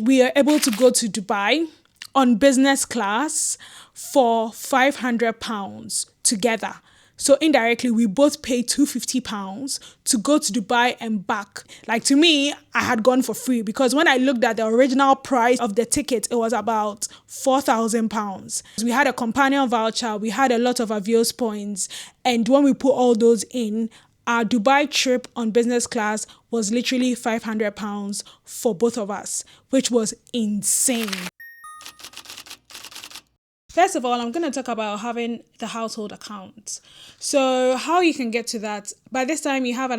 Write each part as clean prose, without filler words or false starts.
we are able to go to Dubai on business class for £500 together. So indirectly, we both paid £250 to go to Dubai and back. Like, to me, I had gone for free, because when I looked at the original price of the ticket, it was about £4,000. We had a companion voucher, we had a lot of Avios points, and when we put all those in, our Dubai trip on business class was literally £500 for both of us, which was insane. First of all, I'm going to talk about having the household account. So how you can get to that, by this time you have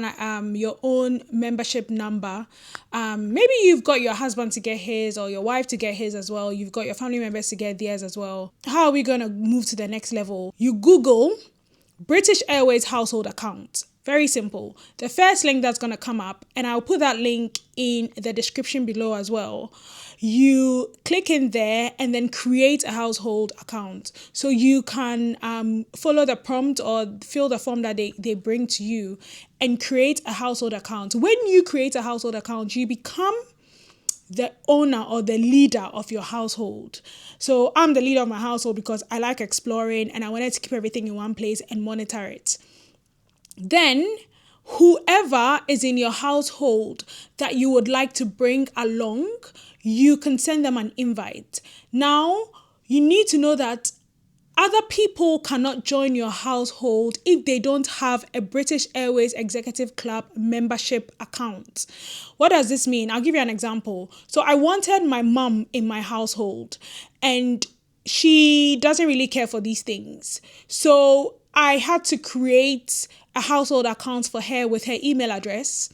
your own membership number. Maybe you've got your husband to get his, or your wife to get his as well. You've got your family members to get theirs as well. How are we going to move to the next level? You Google British Airways household account. Very simple. The first link that's going to come up, and I'll put that link in the description below as well. You click in there and then create a household account. So you can follow the prompt or fill the form that they bring to you and create a household account. When you create a household account, you become the owner or the leader of your household. So I'm the leader of my household because I like exploring and I wanted to keep everything in one place and monitor it. Then whoever is in your household that you would like to bring along, you can send them an invite. Now, you need to know that other people cannot join your household if they don't have a British Airways Executive Club membership account. What does this mean? I'll give you an example. So I wanted my mum in my household, and she doesn't really care for these things. So I had to create a household account for her with her email address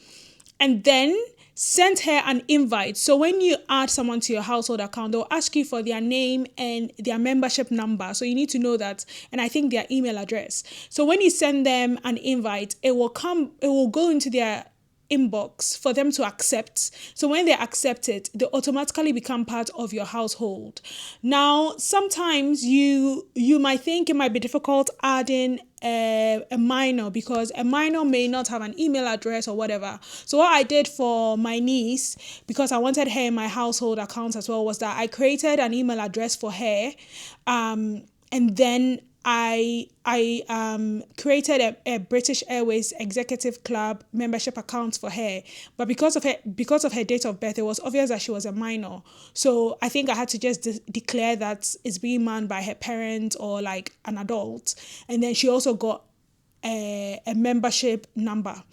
and then send her an invite. So when you add someone to your household account, they'll ask you for their name and their membership number. So you need to know that. And I think their email address. So when you send them an invite, it will go into their inbox for them to accept. So when they accept it, they automatically become part of your household. Now, sometimes you might think it might be difficult adding a minor, because a minor may not have an email address or whatever. So what I did for my niece, because I wanted her in my household account as well, was that I created an email address for her, and then I created a British Airways Executive Club membership account for her. But because of her date of birth, it was obvious that she was a minor. So I think I had to just declare that it's being manned by her parent or like an adult. And then she also got a membership number.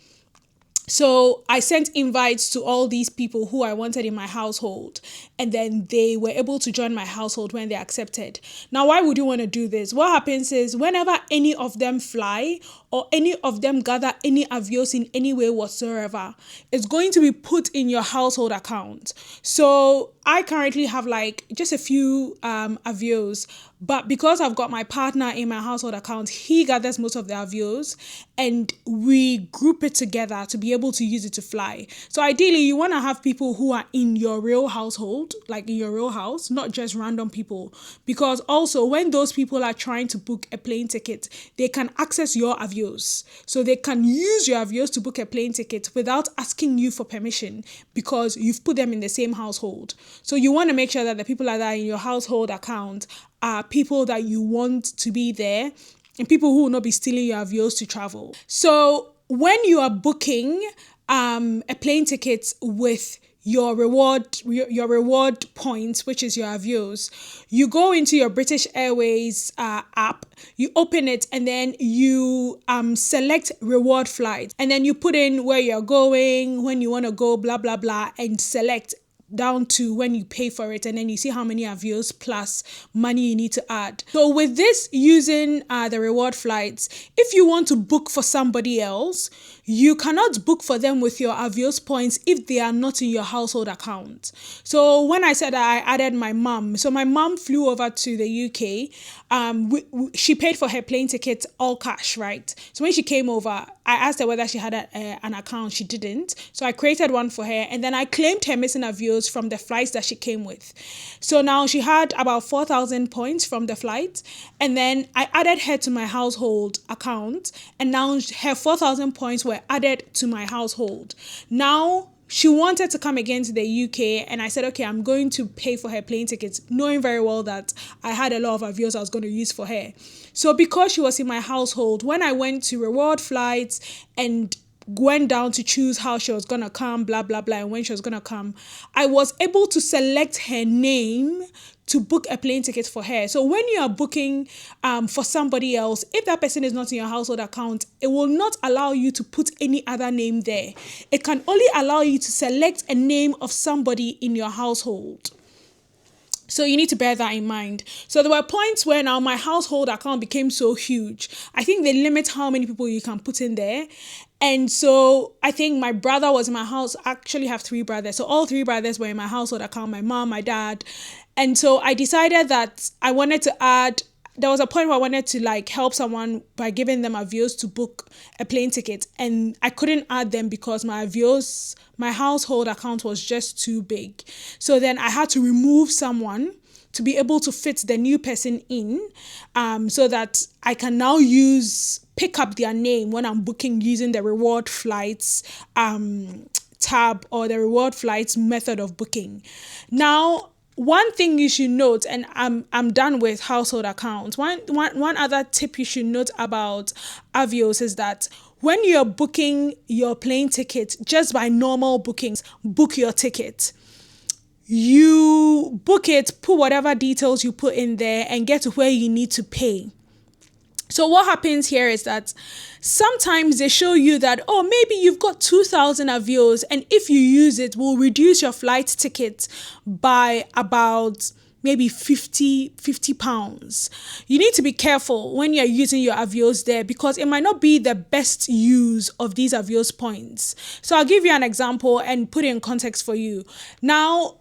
So I sent invites to all these people who I wanted in my household, and then they were able to join my household when they accepted. Now, why would you want to do this? What happens is whenever any of them fly or any of them gather any Avios in any way whatsoever, it's going to be put in your household account. So I currently have like just a few Avios, but because I've got my partner in my household account, he gathers most of the Avios and we group it together to be able to use it to fly. So ideally, you want to have people who are in your real household, like in your real house, not just random people. Because also when those people are trying to book a plane ticket, they can access your Avios. So they can use your Avios to book a plane ticket without asking you for permission because you've put them in the same household. So you want to make sure that the people that are in your household account are people that you want to be there and people who will not be stealing your Avios to travel. So when you are booking a plane ticket with your reward points, which is your Avios, you go into your British Airways app, you open it, and then you select reward flights, and then you put in where you're going, when you want to go, blah, blah, blah, and select down to when you pay for it, and then you see how many Avios plus money you need to add. So with this, using the reward flights, if you want to book for somebody else, you cannot book for them with your Avios points if they are not in your household account. So when I said I added my mum, so my mum flew over to the UK. She paid for her plane ticket all cash, right? So when she came over, I asked her whether she had an account. She didn't. So I created one for her, and then I claimed her missing Avios from the flights that she came with. So now she had about 4,000 points from the flight, and then I added her to my household account, and now her 4,000 points were added to my household. Now she wanted to come again to the UK, and I said, okay, I'm going to pay for her plane tickets, knowing very well that I had a lot of Avios I was going to use for her. So because she was in my household, when I went to reward flights and went down to choose how she was going to come, blah, blah, blah, and when she was going to come, I was able to select her name to book a plane ticket for her. So when you are booking for somebody else, if that person is not in your household account, it will not allow you to put any other name there. It can only allow you to select a name of somebody in your household. So you need to bear that in mind. So there were points where now my household account became so huge. I think they limit how many people you can put in there. And so I think my brother was in my house. I actually have 3 brothers. So all 3 brothers were in my household account, my mom, my dad. And so I decided that I wanted to add, there was a point where I wanted to like help someone by giving them Avios to book a plane ticket. And I couldn't add them because my Avios, my household account was just too big. So then I had to remove someone to be able to fit the new person in, so that I can now pick up their name when I'm booking using the reward flights tab or the reward flights method of booking. Now, one thing you should note, and I'm done with household accounts. One other tip you should note about Avios is that when you're booking your plane ticket, just by normal bookings, book your ticket. You book it, put whatever details you put in there, and get to where you need to pay. So what happens here is that sometimes they show you that, oh, maybe you've got 2,000 Avios, and if you use it, we'll reduce your flight ticket by about maybe 50 pounds. You need to be careful when you're using your Avios there, because it might not be the best use of these Avios points. So I'll give you an example and put it in context for you. Now,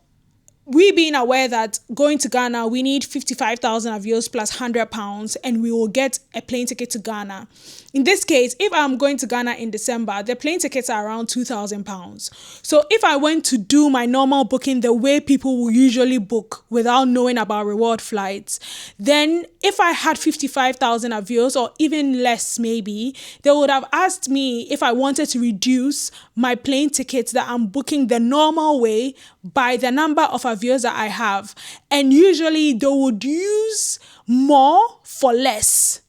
we being aware that going to Ghana, we need 55,000 Avios plus £100, and we will get a plane ticket to Ghana. In this case, if I'm going to Ghana in December, the plane tickets are around £2,000. So if I went to do my normal booking the way people will usually book without knowing about reward flights, then if I had 55,000 Avios or even less maybe, they would have asked me if I wanted to reduce my plane tickets that I'm booking the normal way by the number of Avios that I have. And usually they would use more for less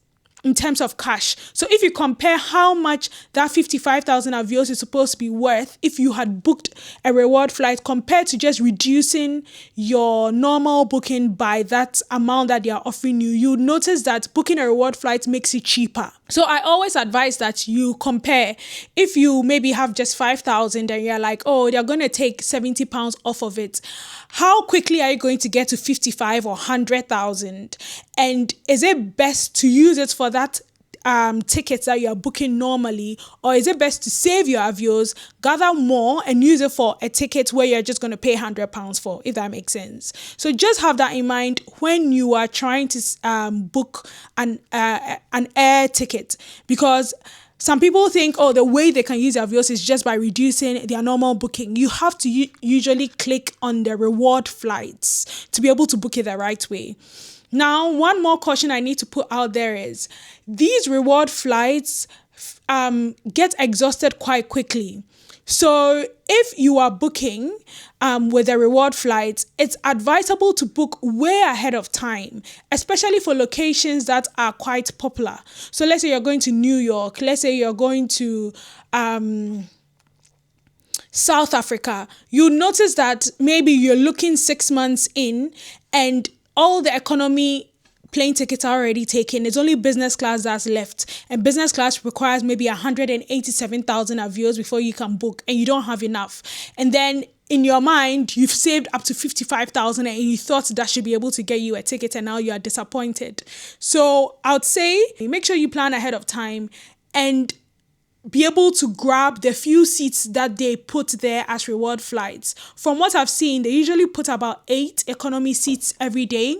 in terms of cash. So if you compare how much that 55,000 Avios is supposed to be worth if you had booked a reward flight compared to just reducing your normal booking by that amount that they are offering you, you notice that booking a reward flight makes it cheaper. So I always advise that you compare. If you maybe have just 5,000 and you're like, oh, they're going to take 70 pounds off of it, how quickly are you going to get to 55 or 100,000? And is it best to use it for that tickets that you're booking normally, or is it best to save your Avios, gather more and use it for a ticket where you're just going to pay £100 for, if that makes sense? So just have that in mind when you are trying to book an air ticket, because some people think, oh, the way they can use Avios is just by reducing their normal booking. You have to usually click on the reward flights to be able to book it the right way. Now, one more caution I need to put out there is these reward flights get exhausted quite quickly. So if you are booking with a reward flight, it's advisable to book way ahead of time, especially for locations that are quite popular. So let's say you're going to New York, let's say you're going to South Africa. You'll notice that maybe you're looking 6 months in and all the economy plane tickets are already taken. It's only business class that's left. And business class requires maybe 187,000 Avios before you can book, and you don't have enough. And then in your mind, you've saved up to 55,000 and you thought that should be able to get you a ticket, and now you are disappointed. So I would say make sure you plan ahead of time and be able to grab the few seats that they put there as reward flights. From what I've seen, they usually put about 8 economy seats every day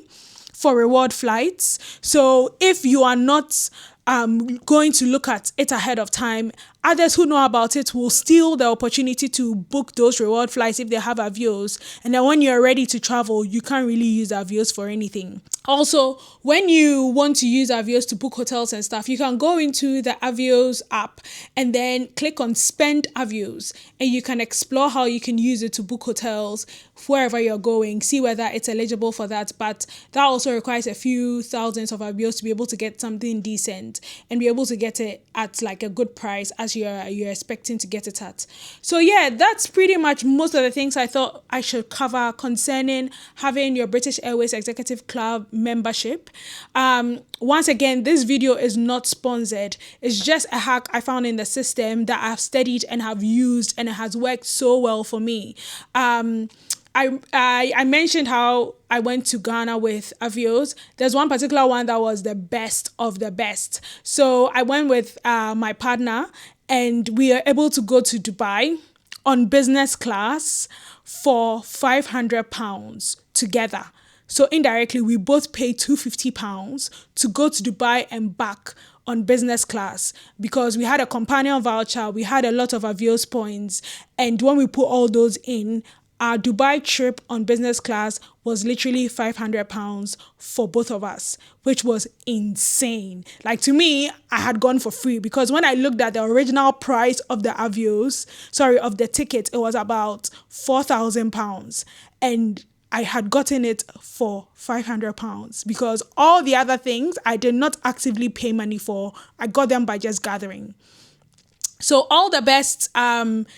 for reward flights. So if you are not going to look at it ahead of time, others who know about it will steal the opportunity to book those reward flights if they have Avios. And then when you're ready to travel, you can't really use Avios for anything. Also, when you want to use Avios to book hotels and stuff, you can go into the Avios app and then click on Spend Avios, and you can explore how you can use it to book hotels wherever you're going, see whether it's eligible for that. But that also requires a few thousands of Avios to be able to get something decent and be able to get it at like a good price as you're expecting to get it at. So yeah, that's pretty much most of the things I thought I should cover concerning having your British Airways Executive Club membership. Once again, this video is not sponsored. It's just a hack I found in the system that I've studied and have used, and it has worked so well for me. I mentioned how I went to Ghana with Avios. There's one particular one that was the best of the best. So I went with my partner, and we are able to go to Dubai on business class for £500 together. So indirectly, we both paid £250 to go to Dubai and back on business class because we had a companion voucher, we had a lot of Avios points, and when we put all those in, our Dubai trip on business class was literally £500 for both of us, which was insane. Like, to me, I had gone for free because when I looked at the original price of the of the ticket, it was about £4,000. And I had gotten it for £500 because all the other things I did not actively pay money for. I got them by just gathering. So all the best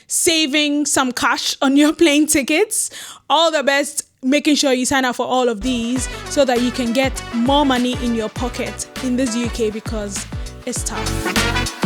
saving some cash on your plane tickets. All the best making sure you sign up for all of these so that you can get more money in your pocket in this UK because it's tough.